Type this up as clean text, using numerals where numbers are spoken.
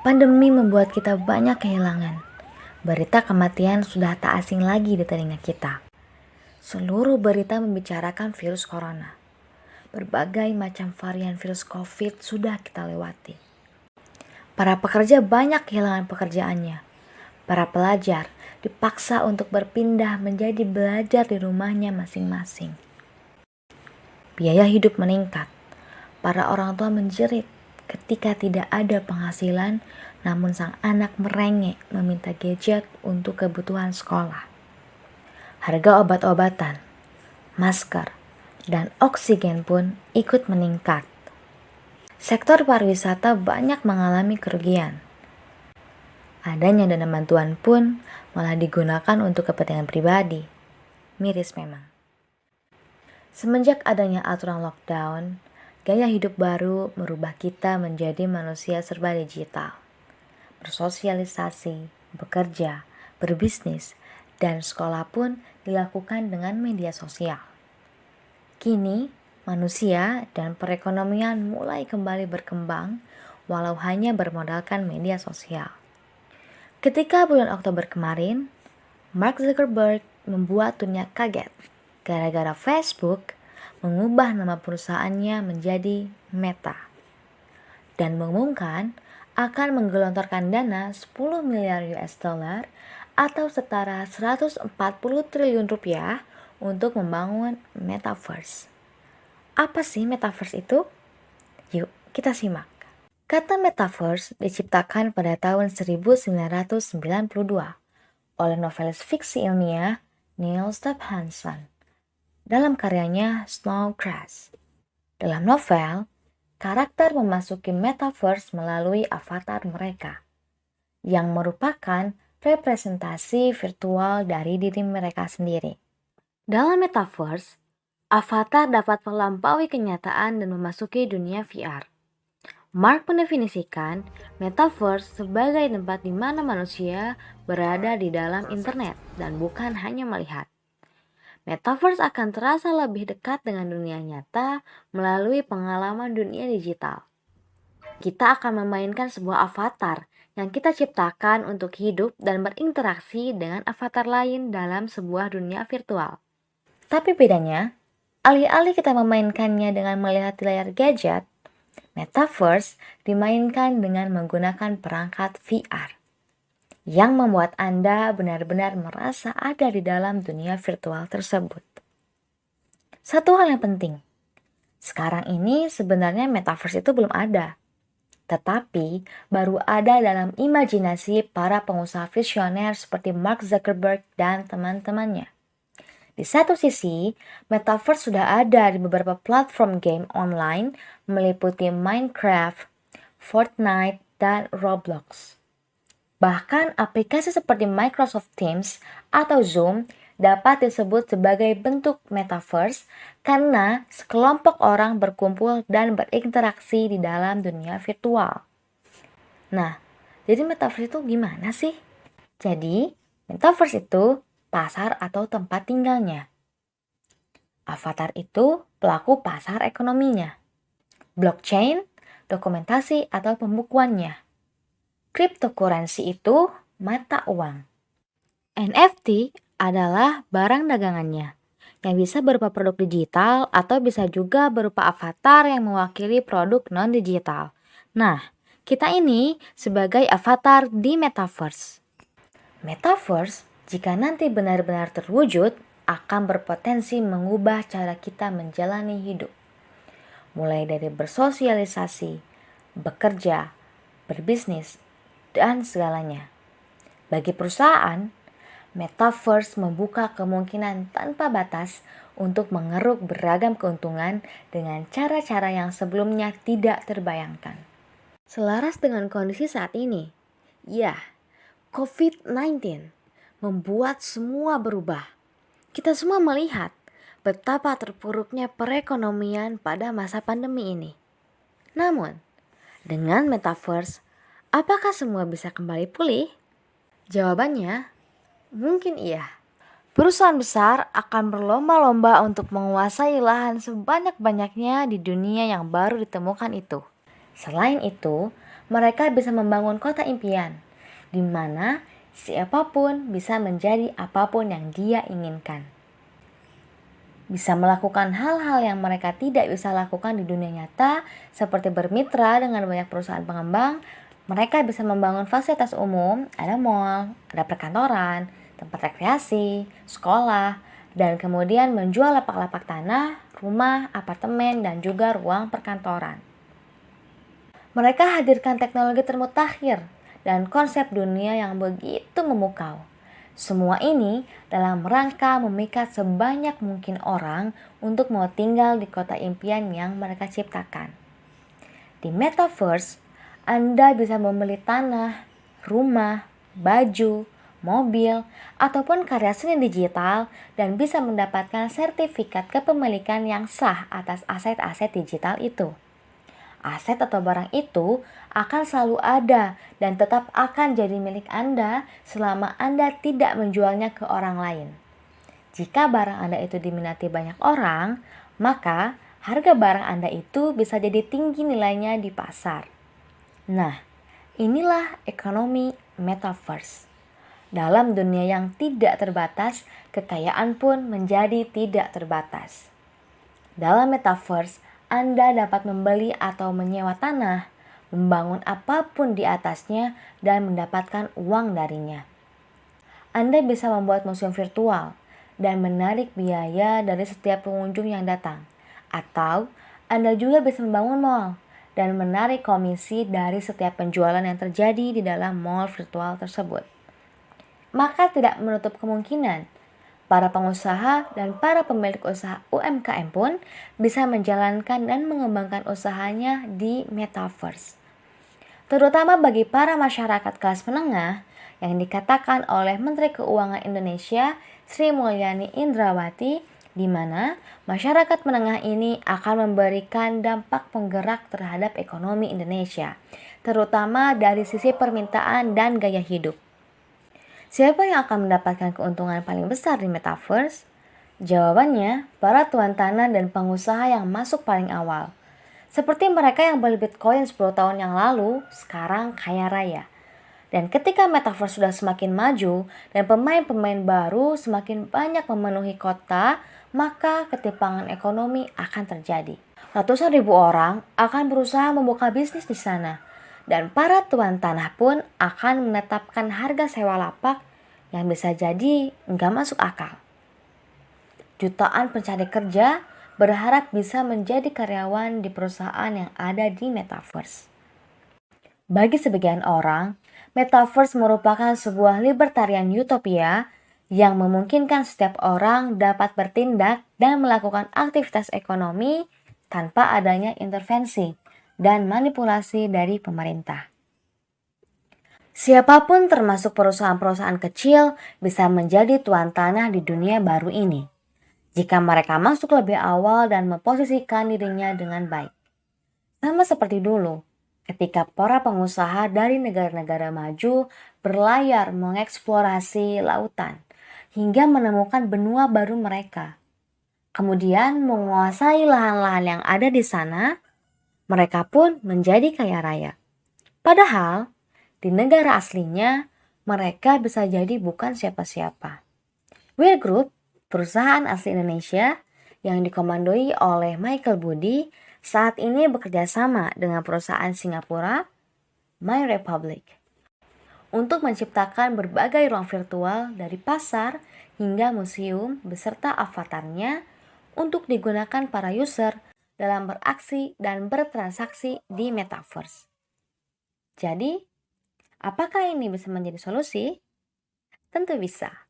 Pandemi membuat kita banyak kehilangan. Berita kematian sudah tak asing lagi di telinga kita. Seluruh berita membicarakan virus corona. Berbagai macam varian virus COVID sudah kita lewati. Para pekerja banyak kehilangan pekerjaannya. Para pelajar dipaksa untuk berpindah menjadi belajar di rumahnya masing-masing. Biaya hidup meningkat. Para orang tua menjerit ketika tidak ada penghasilan, namun sang anak merengek meminta gadget untuk kebutuhan sekolah. Harga obat-obatan, masker, dan oksigen pun ikut meningkat. Sektor pariwisata banyak mengalami kerugian. Adanya dana bantuan pun malah digunakan untuk kepentingan pribadi. Miris memang. Semenjak adanya aturan lockdown, gaya hidup baru merubah kita menjadi manusia serba digital. Bersosialisasi, bekerja, berbisnis, dan sekolah pun dilakukan dengan media sosial. Kini, manusia dan perekonomian mulai kembali berkembang walau hanya bermodalkan media sosial. Ketika bulan Oktober kemarin, Mark Zuckerberg membuat dunia kaget gara-gara Facebook mengubah nama perusahaannya menjadi Meta dan mengumumkan akan menggelontorkan dana 10 miliar US dollar atau setara 140 triliun rupiah untuk membangun Metaverse. Apa sih Metaverse itu? Yuk, kita simak. Kata Metaverse diciptakan pada tahun 1992 oleh novelis fiksi ilmiah Neil Stephenson dalam karyanya Snow Crash. Dalam novel, karakter memasuki Metaverse melalui avatar mereka, yang merupakan representasi virtual dari diri mereka sendiri. Dalam Metaverse, avatar dapat melampaui kenyataan dan memasuki dunia VR. Mark mendefinisikan Metaverse sebagai tempat di mana manusia berada di dalam internet dan bukan hanya melihat. Metaverse akan terasa lebih dekat dengan dunia nyata melalui pengalaman dunia digital. Kita akan memainkan sebuah avatar yang kita ciptakan untuk hidup dan berinteraksi dengan avatar lain dalam sebuah dunia virtual. Tapi bedanya, alih-alih kita memainkannya dengan melihat di layar gadget, Metaverse dimainkan dengan menggunakan perangkat VR yang membuat Anda benar-benar merasa ada di dalam dunia virtual tersebut. Satu hal yang penting, sekarang ini sebenarnya Metaverse itu belum ada, tetapi baru ada dalam imajinasi para pengusaha visioner seperti Mark Zuckerberg dan teman-temannya. Di satu sisi, Metaverse sudah ada di beberapa platform game online meliputi Minecraft, Fortnite, dan Roblox. Bahkan aplikasi seperti Microsoft Teams atau Zoom dapat disebut sebagai bentuk Metaverse karena sekelompok orang berkumpul dan berinteraksi di dalam dunia virtual. Nah, jadi Metaverse itu gimana sih? Jadi, Metaverse itu pasar atau tempat tinggalnya. Avatar itu pelaku pasar ekonominya. Blockchain, dokumentasi atau pembukuannya. Cryptocurrency itu mata uang. NFT adalah barang dagangannya yang bisa berupa produk digital atau bisa juga berupa avatar yang mewakili produk non-digital. Nah, kita ini sebagai avatar di Metaverse. Metaverse, jika nanti benar-benar terwujud, akan berpotensi mengubah cara kita menjalani hidup. Mulai dari bersosialisasi, bekerja, berbisnis, dan segalanya. Bagi perusahaan, Metaverse membuka kemungkinan tanpa batas untuk mengeruk beragam keuntungan dengan cara-cara yang sebelumnya tidak terbayangkan. Selaras dengan kondisi saat ini, ya, COVID-19 membuat semua berubah. Kita semua melihat betapa terpuruknya perekonomian pada masa pandemi ini. Namun, dengan Metaverse, apakah semua bisa kembali pulih? Jawabannya, mungkin iya. Perusahaan besar akan berlomba-lomba untuk menguasai lahan sebanyak-banyaknya di dunia yang baru ditemukan itu. Selain itu, mereka bisa membangun kota impian, di mana siapapun bisa menjadi apapun yang dia inginkan. Bisa melakukan hal-hal yang mereka tidak bisa lakukan di dunia nyata, seperti bermitra dengan banyak perusahaan pengembang. Mereka bisa membangun fasilitas umum, ada mall, ada perkantoran, tempat rekreasi, sekolah, dan kemudian menjual lapak-lapak tanah, rumah, apartemen, dan juga ruang perkantoran. Mereka hadirkan teknologi termutakhir dan konsep dunia yang begitu memukau. Semua ini dalam rangka memikat sebanyak mungkin orang untuk mau tinggal di kota impian yang mereka ciptakan. Di Metaverse, Anda bisa membeli tanah, rumah, baju, mobil, ataupun karya seni digital dan bisa mendapatkan sertifikat kepemilikan yang sah atas aset-aset digital itu. Aset atau barang itu akan selalu ada dan tetap akan jadi milik Anda selama Anda tidak menjualnya ke orang lain. Jika barang Anda itu diminati banyak orang, maka harga barang Anda itu bisa jadi tinggi nilainya di pasar. Nah, inilah ekonomi metaverse. Dalam dunia yang tidak terbatas, kekayaan pun menjadi tidak terbatas. Dalam metaverse, Anda dapat membeli atau menyewa tanah, membangun apapun di atasnya, dan mendapatkan uang darinya. Anda bisa membuat museum virtual dan menarik biaya dari setiap pengunjung yang datang. Atau Anda juga bisa membangun mall dan menarik komisi dari setiap penjualan yang terjadi di dalam mall virtual tersebut. Maka tidak menutup kemungkinan para pengusaha dan para pemilik usaha UMKM pun bisa menjalankan dan mengembangkan usahanya di metaverse. Terutama bagi para masyarakat kelas menengah yang dikatakan oleh Menteri Keuangan Indonesia Sri Mulyani Indrawati, di mana masyarakat menengah ini akan memberikan dampak penggerak terhadap ekonomi Indonesia, terutama dari sisi permintaan dan gaya hidup. Siapa yang akan mendapatkan keuntungan paling besar di metaverse? Jawabannya, para tuan tanah dan pengusaha yang masuk paling awal. Seperti mereka yang beli Bitcoin 10 tahun yang lalu, sekarang kaya raya. Dan ketika metaverse sudah semakin maju dan pemain-pemain baru semakin banyak memenuhi kota, maka ketimpangan ekonomi akan terjadi. Ratusan ribu orang akan berusaha membuka bisnis di sana. Dan para tuan tanah pun akan menetapkan harga sewa lapak yang bisa jadi nggak masuk akal. Jutaan pencari kerja berharap bisa menjadi karyawan di perusahaan yang ada di metaverse. Bagi sebagian orang, metaverse merupakan sebuah libertarian utopia yang memungkinkan setiap orang dapat bertindak dan melakukan aktivitas ekonomi tanpa adanya intervensi dan manipulasi dari pemerintah. Siapapun termasuk perusahaan-perusahaan kecil bisa menjadi tuan tanah di dunia baru ini jika mereka masuk lebih awal dan memposisikan dirinya dengan baik. Sama seperti dulu, ketika para pengusaha dari negara-negara maju berlayar mengeksplorasi lautan hingga menemukan benua baru mereka. Kemudian menguasai lahan-lahan yang ada di sana, mereka pun menjadi kaya raya. Padahal, di negara aslinya, mereka bisa jadi bukan siapa-siapa. Weir Group, perusahaan asli Indonesia yang dikomandoi oleh Michael Budi, saat ini bekerja sama dengan perusahaan Singapura, My Republic, untuk menciptakan berbagai ruang virtual dari pasar hingga museum beserta avatarnya untuk digunakan para user dalam beraksi dan bertransaksi di metaverse. Jadi, apakah ini bisa menjadi solusi? Tentu bisa.